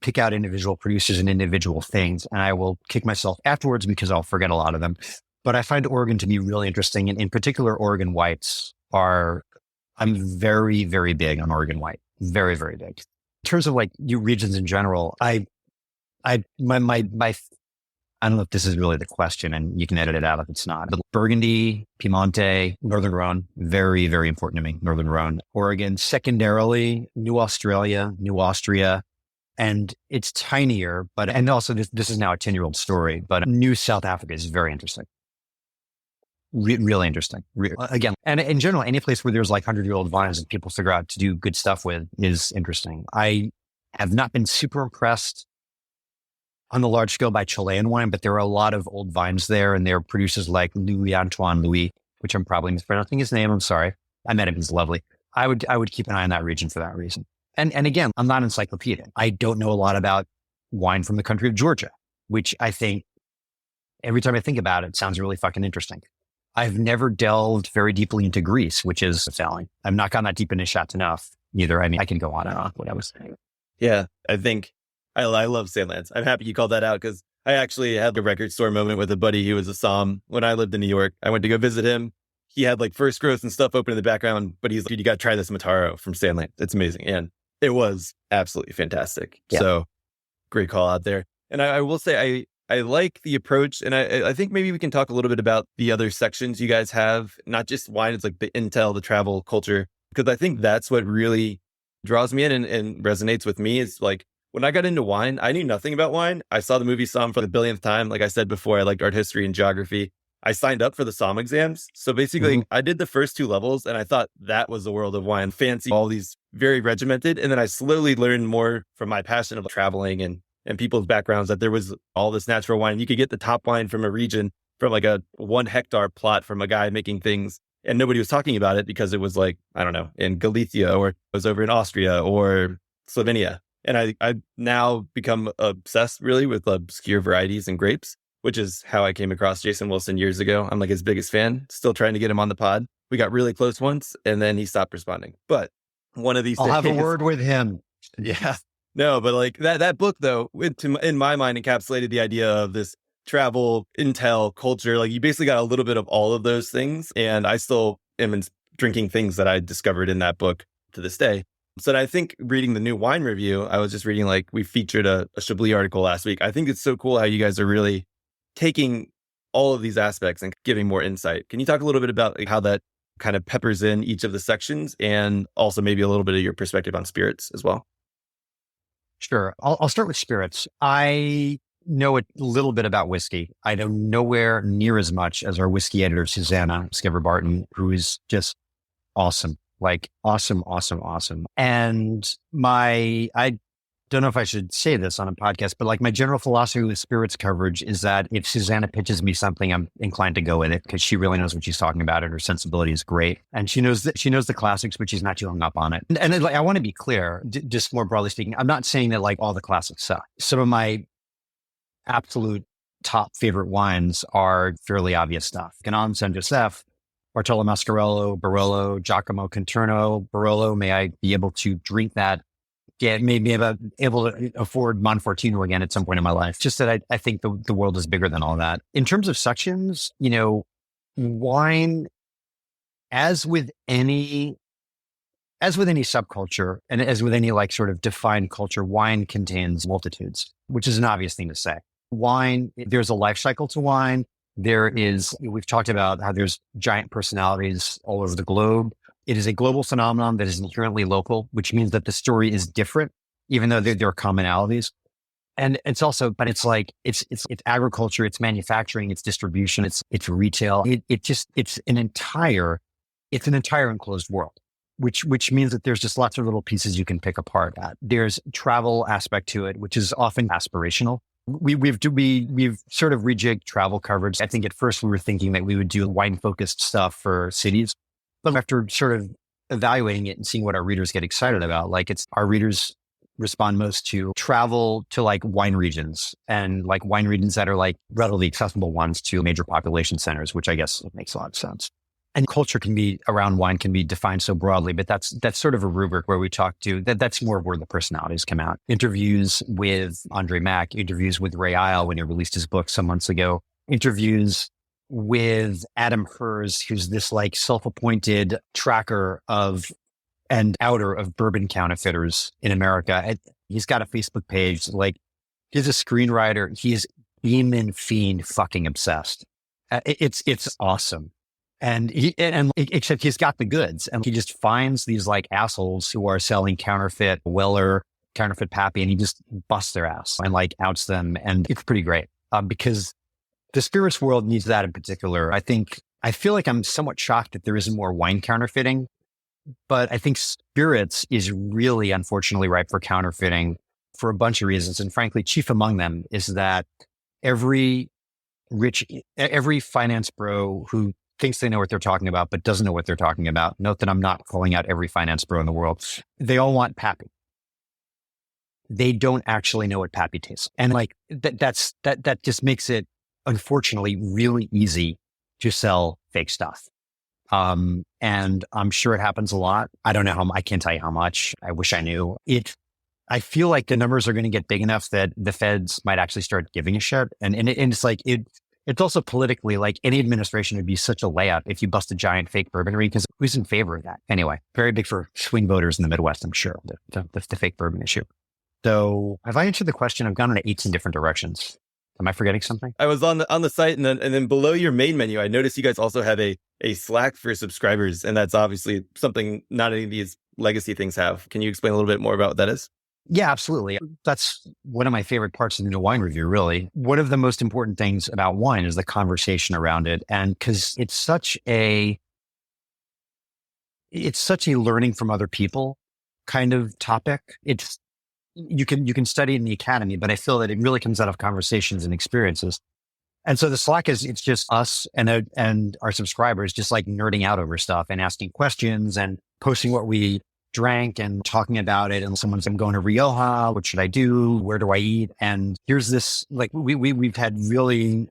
pick out individual producers and individual things, and I will kick myself afterwards because I'll forget a lot of them. But I find Oregon to be really interesting. And in particular, Oregon whites I'm very, very big on Oregon white. Very, very big. In terms of like new regions in general, I don't know if this is really the question, and you can edit it out if it's not, but Burgundy, Piemonte, Northern Rhone, very, very important to me. Northern Rhone, Oregon, secondarily, New Australia, New Austria, and it's tinier, and also this is now a 10-year-old story, but New South Africa is very interesting. Really interesting. Again, and in general, any place where there's like 100-year-old vines and people figure out to do good stuff with is interesting. I have not been super impressed on the large scale by Chilean wine, but there are a lot of old vines there, and there are producers like Louis Antoine Louis, which I'm probably mispronouncing his name. I'm sorry. I met him. He's lovely. I would keep an eye on that region for that reason. And again, I'm not encyclopedic. I don't know a lot about wine from the country of Georgia, which I think every time I think about it sounds really fucking interesting. I've never delved very deeply into Greece, which is selling. I've not gone that deep into Chateauneuf either. I mean, I can go on and on what I was saying. Yeah, I think I love Sandlands. I'm happy you called that out because I actually had a record store moment with a buddy who was a somm when I lived in New York. I went to go visit him. He had like First Growth and stuff open in the background, but he's like, dude, you got to try this Mataro from Sandlands. It's amazing. And it was absolutely fantastic. Yeah. So great call out there. And I will say, I like the approach, and I think maybe we can talk a little bit about the other sections you guys have, not just wine, it's like the intel, the travel culture, because I think that's what really draws me in and resonates with me is like, when I got into wine, I knew nothing about wine. I saw the movie Somm for the billionth time. Like I said before, I liked art history and geography. I signed up for the Somm exams. So basically, I did the first 2 levels, and I thought that was the world of wine, fancy, all these very regimented. And then I slowly learned more from my passion of traveling and people's backgrounds that there was all this natural wine. You could get the top wine from a region from like a 1 hectare plot from a guy making things, and nobody was talking about it because it was like, I don't know, in Galicia, or it was over in Austria or Slovenia. And I now become obsessed really with obscure varieties and grapes, which is how I came across Jason Wilson years ago. I'm like his biggest fan, still trying to get him on the pod. We got really close once and then he stopped responding. But one of these I'll have a word with him. Yeah. No, but like that book, though, in my mind, encapsulated the idea of this travel, intel, culture. Like you basically got a little bit of all of those things. And I still am drinking things that I discovered in that book to this day. So I think reading the new wine review, I was just reading, like we featured a Chablis article last week. I think it's so cool how you guys are really taking all of these aspects and giving more insight. Can you talk a little bit about like, how that kind of peppers in each of the sections, and also maybe a little bit of your perspective on spirits as well? Sure. I'll start with spirits. I know a little bit about whiskey. I know nowhere near as much as our whiskey editor, Susanna Skever-Barton, who is just awesome. Like awesome. And I don't know if I should say this on a podcast, but like my general philosophy with spirits coverage is that if Susanna pitches me something, I'm inclined to go with it because she really knows what she's talking about and her sensibility is great. And she knows the classics, but she's not too hung up on it. And like, I want to be clear, just more broadly speaking, I'm not saying that like all the classics suck. Some of my absolute top favorite wines are fairly obvious stuff. Canton, San Joseph, Bartolo Mascarello, Barolo, Giacomo Conterno, Barolo. May I be able to drink that? Yeah, maybe able to afford Monfortino again at some point in my life. Just that I think the world is bigger than all that. In terms of sections, wine, as with any subculture and as with any like sort of defined culture, wine contains multitudes, which is an obvious thing to say. Wine, there's a life cycle to wine. We've talked about how there's giant personalities all over the globe. It is a global phenomenon that is inherently local, which means that the story is different, even though there are commonalities. And it's also, but it's like, it's agriculture, it's manufacturing, it's distribution, it's retail. It's an entire enclosed world, which means that there's just lots of little pieces you can pick apart at. There's travel aspect to it, which is often aspirational. We've sort of rejigged travel coverage. I think at first we were thinking that we would do wine focused stuff for cities, but after sort of evaluating it and seeing what our readers get excited about, like our readers respond most to travel to like wine regions and like wine regions that are like readily accessible ones to major population centers, which I guess makes a lot of sense. And culture around wine can be defined so broadly, but that's sort of a rubric where we talk to that's more where the personalities come out. Interviews with Andre Mack, interviews with Ray Isle when he released his book some months ago, interviews with Adam Hers, who's this like self-appointed tracker and outer of bourbon counterfeiters in America. And he's got a Facebook page. Like, he's a screenwriter. He's demon fiend fucking obsessed. It's awesome. And except he's got the goods, and he just finds these like assholes who are selling counterfeit Weller, counterfeit Pappy, and he just busts their ass and like outs them. And it's pretty great because the spirits world needs that in particular. I feel like I'm somewhat shocked that there isn't more wine counterfeiting. But I think spirits is really, unfortunately, ripe for counterfeiting for a bunch of reasons. And frankly, chief among them is that every finance bro who thinks they know what they're talking about, but doesn't know what they're talking about. Note that I'm not calling out every finance bro in the world. They all want Pappy. They don't actually know what Pappy tastes. And like, that just makes it, unfortunately, really easy to sell fake stuff. And I'm sure it happens a lot. I don't know I can't tell you how much. I wish I knew I feel like the numbers are going to get big enough that the feds might actually start giving a shit. And it's like, it's also politically like any administration would be such a layup if you bust a giant fake bourbon ring, because who's in favor of that? Anyway, very big for swing voters in the Midwest, I'm sure, the fake bourbon issue. So have I answered the question? I've gone in 18 different directions. Am I forgetting something? I was on the site, and then below your main menu, I noticed you guys also have a Slack for subscribers, and that's obviously something not any of these legacy things have. Can you explain a little bit more about what that is? Yeah, absolutely. That's one of my favorite parts of the wine review, really. One of the most important things about wine is the conversation around it. And because it's such a learning from other people kind of topic. You can study in the academy, but I feel that it really comes out of conversations and experiences. And so the Slack it's just us and our subscribers just like nerding out over stuff and asking questions and posting what we drank and talking about it. And someone's, I'm going to Rioja. What should I do? Where do I eat? And here's this, like, we've had really,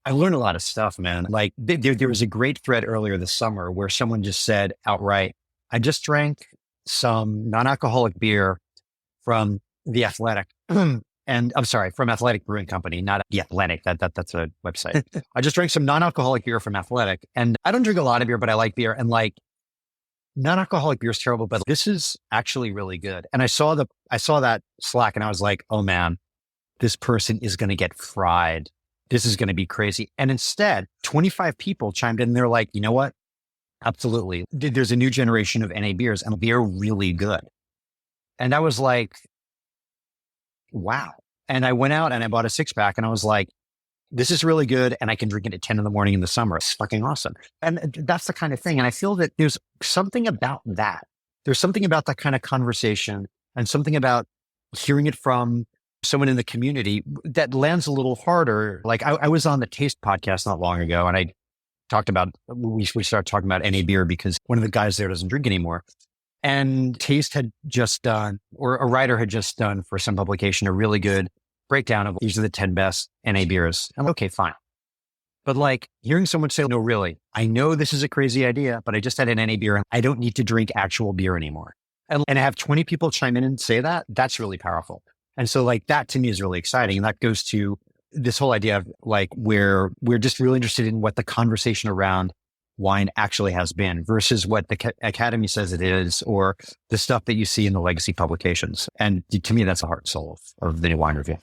I learned a lot of stuff, man. Like there was a great thread earlier this summer where someone just said outright, I just drank some non-alcoholic beer from The Athletic. And I'm sorry, from Athletic Brewing Company, not The Athletic. That's a website. I just drank some non-alcoholic beer from Athletic. And I don't drink a lot of beer, but I like beer. And like, non-alcoholic beer is terrible, but this is actually really good. And I saw that Slack and I was like, oh man, this person is going to get fried. This is going to be crazy. And instead, 25 people chimed in and they're like, you know what? Absolutely. There's a new generation of NA beers and they're really good. And I was like, wow. And I went out and I bought a 6-pack and I was like, this is really good. And I can drink it at 10 in the morning in the summer. It's fucking awesome. And that's the kind of thing. And I feel that there's something about that. There's something about that kind of conversation and something about hearing it from someone in the community that lands a little harder. Like I was on the Taste podcast not long ago and we started talking about NA beer because one of the guys there doesn't drink anymore. And Taste had just done, or a writer had just done for some publication, a really good breakdown of these are the 10 best NA beers. I'm okay, fine. But like hearing someone say, no, really, I know this is a crazy idea, but I just had an NA beer and I don't need to drink actual beer anymore. And have 20 people chime in and say that, that's really powerful. And so like that to me is really exciting. And that goes to this whole idea of like where we're just really interested in what the conversation around wine actually has been versus what the Academy says it is, or the stuff that you see in the legacy publications. And to me, that's the heart and soul of the new wine review.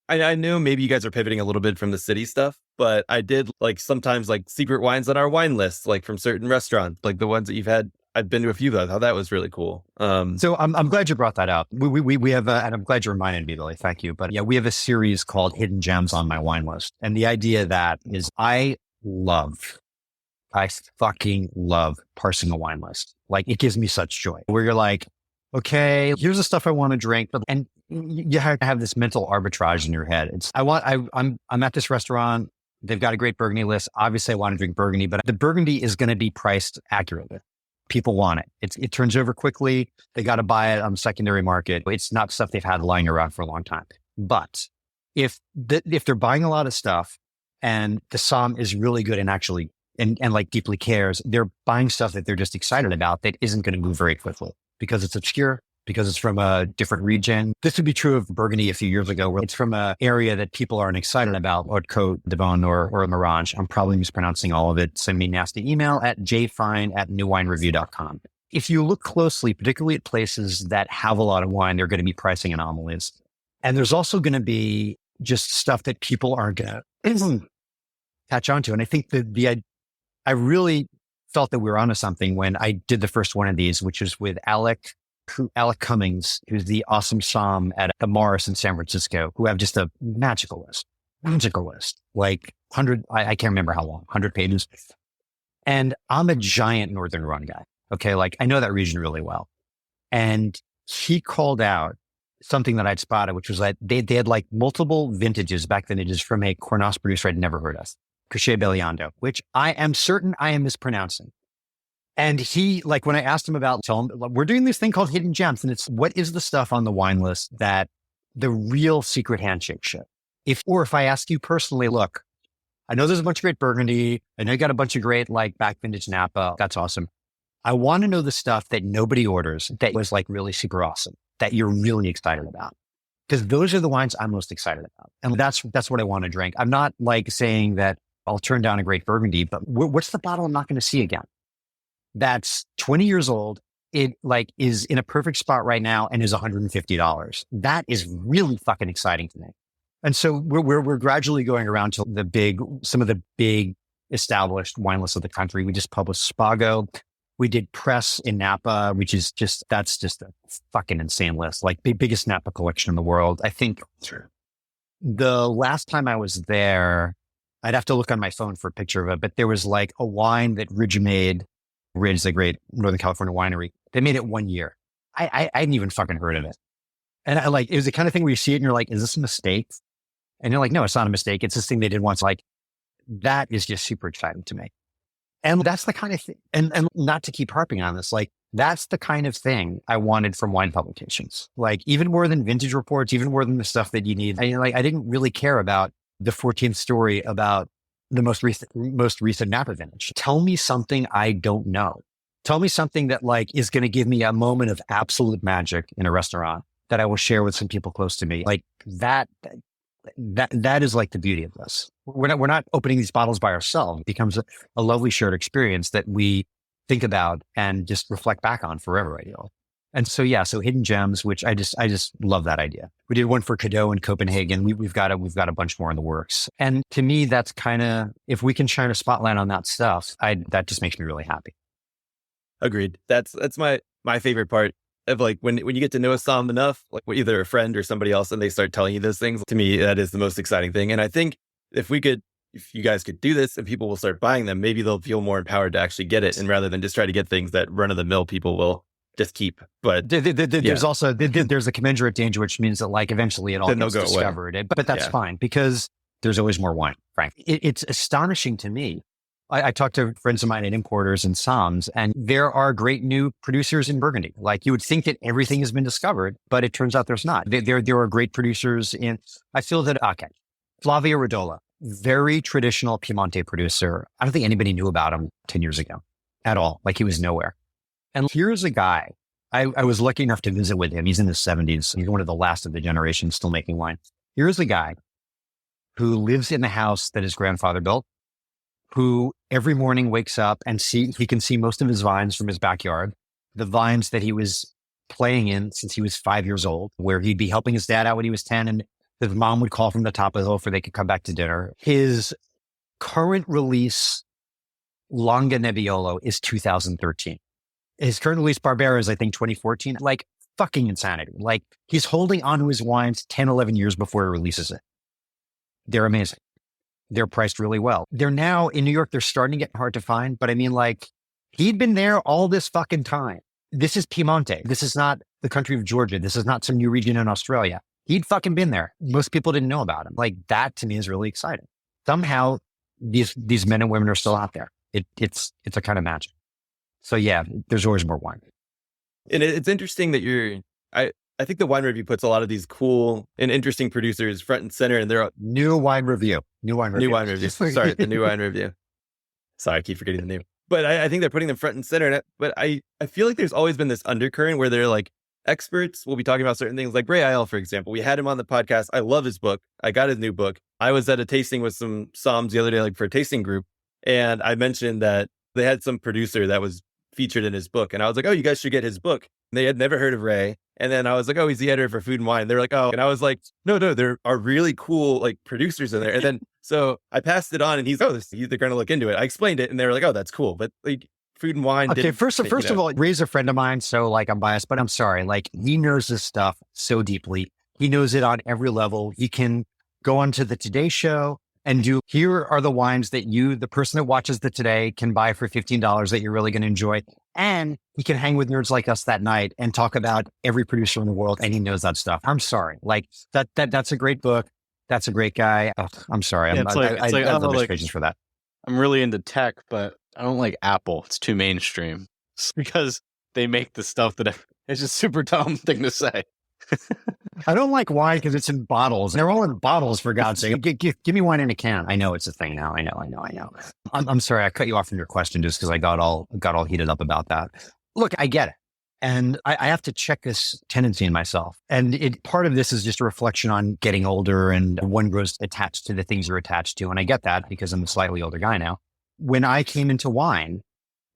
I know maybe you guys are pivoting a little bit from the city stuff, but I did like sometimes like secret wines on our wine list, like from certain restaurants, like the ones that you've had. I'd been to a few, but I thought that was really cool. So I'm glad you brought that up. We have, and I'm glad you reminded me, Billy. Thank you. But yeah, we have a series called Hidden Gems on my wine list. And the idea of that is I fucking love parsing a wine list. Like it gives me such joy where you're like, okay, here's the stuff I want to drink. And you have to have this mental arbitrage in your head. I'm at this restaurant. They've got a great Burgundy list. Obviously I want to drink Burgundy, but the Burgundy is going to be priced accurately. People want it. It turns over quickly. They got to buy it on the secondary market. It's not stuff they've had lying around for a long time. But if they're buying a lot of stuff and the Somm is really good and actually and like deeply cares, they're buying stuff that they're just excited about that isn't going to move very quickly because it's obscure, because it's from a different region. This would be true of Burgundy a few years ago, where it's from an area that people aren't excited about, Haute-Côte d'Avon or Morange. I'm probably mispronouncing all of it. Send me a nasty email at jfine@newwinereview.com. If you look closely, particularly at places that have a lot of wine, they're going to be pricing anomalies. And there's also going to be just stuff that people aren't going to catch on to. And I think I really felt that we were onto something when I did the first one of these, which was with Alec Cummings, who's the awesome Somm at the Morris in San Francisco, who have just a magical list, like 100, I can't remember how long, 100 pages. And I'm a giant Northern Rhone guy. Okay. Like I know that region really well. And he called out something that I'd spotted, which was that they had like multiple back vintages from a Cornas producer I'd never heard of, Cochet Beliando, which I am certain I am mispronouncing. And he, like, when I asked him about, tell him, we're doing this thing called Hidden Gems. And it's what is the stuff on the wine list that the real secret handshake shit? If I ask you personally, look, I know there's a bunch of great Burgundy. I know you got a bunch of great, like, back vintage Napa. That's awesome. I want to know the stuff that nobody orders that was like really super awesome, that you're really excited about. Because those are the wines I'm most excited about. And that's what I want to drink. I'm not like saying that I'll turn down a great Burgundy, but what's the bottle I'm not going to see again? That's 20 years old. It like is in a perfect spot right now and is $150. That is really fucking exciting to me. And so we're gradually going around to some of the big established wine lists of the country. We just published Spago. We did Press in Napa, which is that's just a fucking insane list. Like the biggest Napa collection in the world. I think the last time I was there, I'd have to look on my phone for a picture of it, but there was like a wine that Ridge made. Ridge is a great Northern California winery. They made it 1 year. I hadn't even fucking heard of it. And it was the kind of thing where you see it and you're like, is this a mistake? And you're like, no, it's not a mistake. It's this thing they did once. Like that is just super exciting to me. And that's the kind of thing, and not to keep harping on this, like that's the kind of thing I wanted from wine publications. Like even more than vintage reports, even more than the stuff that you need. I didn't really care about the 14th story about the most recent Napa vintage. Tell me something I don't know. Tell me something that like is going to give me a moment of absolute magic in a restaurant that I will share with some people close to me. Like that is like the beauty of this. We're not opening these bottles by ourselves. It becomes a lovely shared experience that we think about and just reflect back on forever, I feel. And so, so Hidden Gems, which I just love that idea. We did one for Cadeau in Copenhagen. We've got a bunch more in the works. And to me, that's kind of, if we can shine a spotlight on that stuff, that just makes me really happy. Agreed. That's my favorite part of like when you get to know a Somm enough, like either a friend or somebody else, and they start telling you those things. To me, that is the most exciting thing. And I think if you guys could do this and people will start buying them, maybe they'll feel more empowered to actually get it, and rather than just try to get things that run of the mill people will just keep. But there's also there's a commensurate danger, which means that like eventually it all gets discovered. But that's fine because there's always more wine. Frankly, it's astonishing to me. I talked to friends of mine at importers and Somms, and there are great new producers in Burgundy. Like you would think that everything has been discovered, but it turns out there's not. There are great producers in. I feel that Flavio Rodola, very traditional Piemonte producer. I don't think anybody knew about him 10 years ago at all. Like he was nowhere. And here's a guy, I was lucky enough to visit with him. He's in his 70s. He's one of the last of the generation still making wine. Here's a guy who lives in the house that his grandfather built, who every morning wakes up and he can see most of his vines from his backyard, the vines that he was playing in since he was 5 years old, where he'd be helping his dad out when he was 10, and his mom would call from the top of the hill for they could come back to dinner. His current release, Longa Nebbiolo, is 2013. His current release, Barbera, is I think 2014. Like fucking insanity. Like he's holding onto his wines 10, 11 years before he releases it. They're amazing. They're priced really well. They're now in New York. They're starting to get hard to find, but I mean, like he'd been there all this fucking time. This is Piemonte. This is not the country of Georgia. This is not some new region in Australia. He'd fucking been there. Most people didn't know about him. Like that to me is really exciting. Somehow these men and women are still out there. It's a kind of magic. So yeah, there's always more wine. And it's interesting that I think the wine review puts a lot of these cool and interesting producers front and center, and they're New wine review. Sorry, the new wine review. Sorry, I keep forgetting the name. But I think they're putting them front and center. But I feel like there's always been this undercurrent where they're like, experts will be talking about certain things, like Ray Isle, for example. We had him on the podcast. I love his book. I got his new book. I was at a tasting with some Psalms the other day, like for a tasting group. And I mentioned that they had some producer that was featured in his book. And I was like, oh, you guys should get his book. And they had never heard of Ray. And then I was like, oh, he's the editor for Food and Wine. They're like, oh, and I was like, no, there are really cool like producers in there. And then so I passed it on and they're going to look into it. I explained it and they were like, oh, that's cool. But like Food and Wine. Okay, first of all, Ray's a friend of mine, so like I'm biased, but I'm sorry. Like he knows this stuff so deeply. He knows it on every level. He can go onto the Today Show and here are the wines that the person that watches the Today can buy for $15 that you're really going to enjoy. And he can hang with nerds like us that night and talk about every producer in the world. And he knows that stuff. I'm sorry. Like that's a great book. That's a great guy. Ugh, I'm sorry. Yeah, I have no patience for that. I'm really into tech, but I don't like Apple. It's too mainstream. It's because they make the stuff that it's just super dumb thing to say. I don't like wine because it's in bottles. They're all in bottles, for God's sake. Give me wine in a can. I know it's a thing now. I know. I'm sorry. I cut you off in your question just because I got all heated up about that. Look, I get it. And I have to check this tendency in myself. And part of this is just a reflection on getting older and one grows attached to the things you're attached to. And I get that because I'm a slightly older guy now. When I came into wine,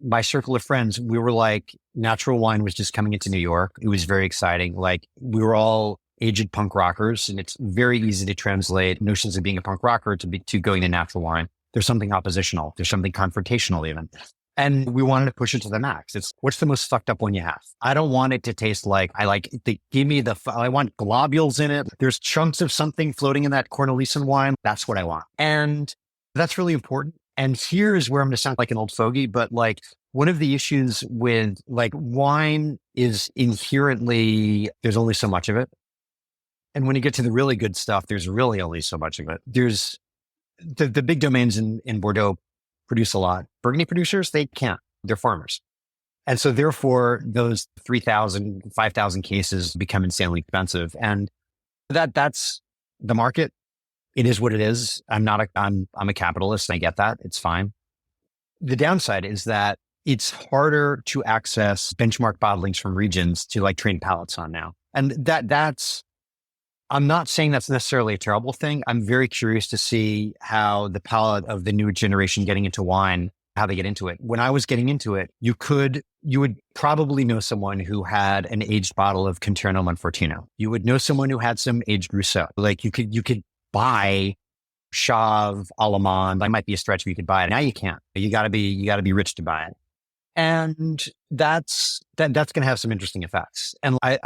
my circle of friends, we were like, natural wine was just coming into New York. It was very exciting. Like we were all aged punk rockers, and it's very easy to translate notions of being a punk rocker to going to natural wine. There's something oppositional. There's something confrontational even. And we wanted to push it to the max. It's what's the most fucked up one you have? I don't want it to taste like, I want globules in it. There's chunks of something floating in that Cornelissen wine. That's what I want. And that's really important. And here's where I'm going to sound like an old fogey, but like one of the issues with like wine is inherently, there's only so much of it. And when you get to the really good stuff, there's really only so much of it. There's the big domains in Bordeaux produce a lot. Burgundy producers, they can't. They're farmers. And so therefore, those 3,000, 5,000 cases become insanely expensive. And that's the market. It is what it is. I'm a capitalist. I get that. It's fine. The downside is that it's harder to access benchmark bottlings from regions to like train palates on now. And I'm not saying that's necessarily a terrible thing. I'm very curious to see how the palate of the new generation getting into wine, how they get into it. When I was getting into it, you would probably know someone who had an aged bottle of Conterno Monfortino. You would know someone who had some aged Rousseau. Like you could buy Chave Allemand. That might be a stretch, but you could buy it. Now you can't. You gotta be rich to buy it. And that's going to have some interesting effects. And I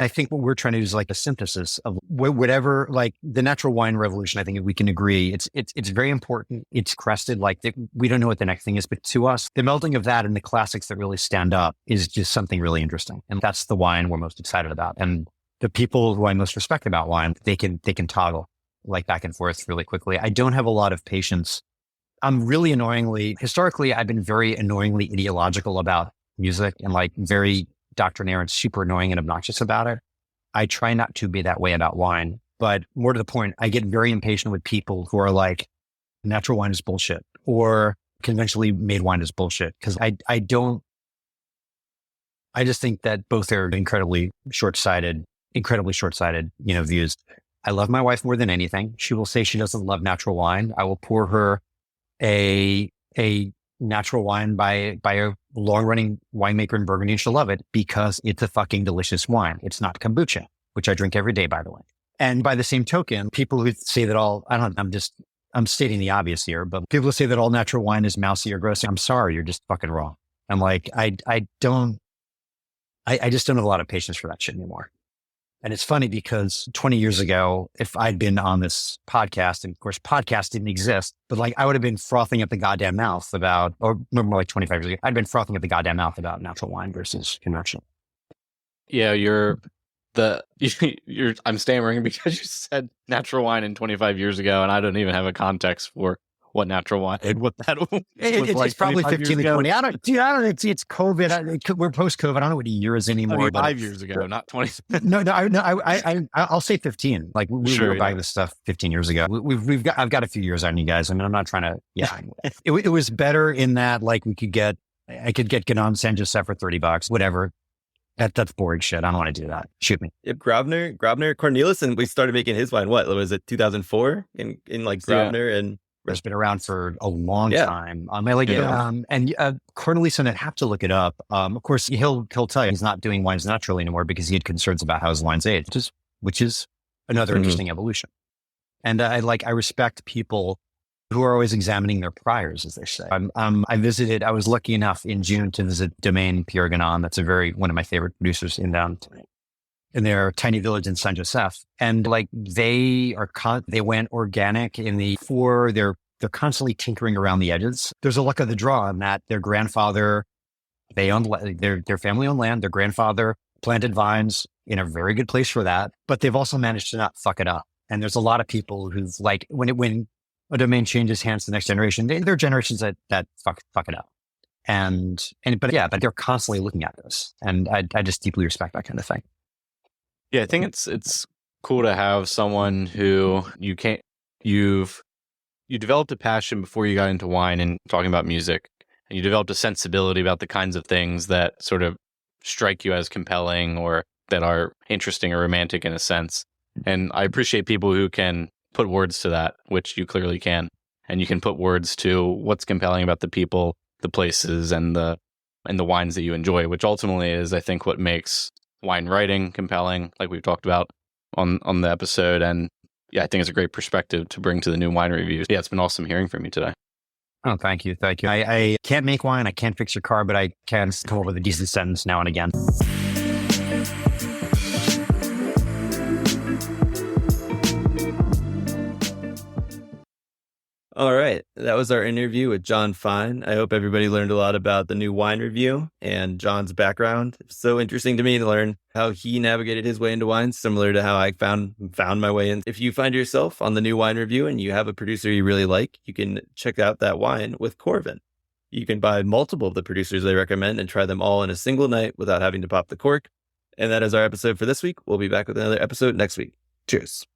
think what we're trying to do is like a synthesis of whatever, like the natural wine revolution. I think we can agree it's very important. It's crested. Like we don't know what the next thing is, but to us, the melding of that and the classics that really stand up is just something really interesting. And that's the wine we're most excited about. And the people who I most respect about wine, they can toggle like back and forth really quickly. I don't have a lot of patience. Historically, I've been very annoyingly ideological about music and like very doctrinaire and super annoying and obnoxious about it. I try not to be that way about wine, but more to the point, I get very impatient with people who are like, natural wine is bullshit or conventionally made wine is bullshit. Cause I just think that both are incredibly short-sighted, views. I love my wife more than anything. She will say she doesn't love natural wine. I will pour her a natural wine by a long-running winemaker in Burgundy, and she'll love it because it's a fucking delicious wine. It's not kombucha, which I drink every day, by the way. And by the same token, people who say that I'm stating the obvious here, but people who say that all natural wine is mousy or gross, I'm sorry, you're just fucking wrong. I'm like, I just don't have a lot of patience for that shit anymore. And it's funny because 20 years ago, if I'd been on this podcast, and of course, podcasts didn't exist, but like I would have been frothing at the goddamn mouth about, or more like 25 years ago, I'd been frothing at the goddamn mouth about natural wine versus conventional. Yeah, I'm stammering because you said natural wine in 25 years ago, and I don't even have a context for what natural wine and what that was It's probably 15 to 20. I don't, it's COVID. We're post-COVID. I don't know what a year is anymore. 5 years ago, not 20. I'll say 15. Like we were buying this stuff 15 years ago. I've got a few years on you guys. I mean, I'm not trying to, it was better in that like I could get Ganon San Jose for $30, whatever. That's boring shit. I don't want to do that. Shoot me. Yep, Grabner, Cornelis, and we started making his wine. What was it? 2004 in like Grabner and. It's been around for a long time. Cornelius, and I'd have to look it up. Of course, he'll tell you he's not doing wines naturally anymore because he had concerns about how his wines age, which is another interesting evolution. And I respect people who are always examining their priors, as they say. I was lucky enough in June to visit Domaine Pierre Ganon. That's one of my favorite producers in their tiny village in San Joseph. And like they went organic they're constantly tinkering around the edges. There's a luck of the draw in that their grandfather, their family owned land, their grandfather planted vines in a very good place for that, but they've also managed to not fuck it up. And there's a lot of people who've like, when a domain changes hands to the next generation, there are generations that fuck it up. But they're constantly looking at this. And I just deeply respect that kind of thing. Yeah, I think it's cool to have someone who you developed a passion before you got into wine and talking about music, and you developed a sensibility about the kinds of things that sort of strike you as compelling or that are interesting or romantic in a sense. And I appreciate people who can put words to that, which you clearly can, and you can put words to what's compelling about the people, the places, and the wines that you enjoy, which ultimately is, I think, what makes wine writing compelling, like we've talked about on the episode. And yeah, I think it's a great perspective to bring to the new wine reviews. Yeah, it's been awesome hearing from you today. Oh, thank you. I can't make wine, I can't fix your car, but I can come up with a decent sentence now and again. All right. That was our interview with Jon Fine. I hope everybody learned a lot about the new wine review and Jon's background. It's so interesting to me to learn how he navigated his way into wine, similar to how I found my way in. If you find yourself on the new wine review and you have a producer you really like, you can check out that wine with Corvin. You can buy multiple of the producers they recommend and try them all in a single night without having to pop the cork. And that is our episode for this week. We'll be back with another episode next week. Cheers.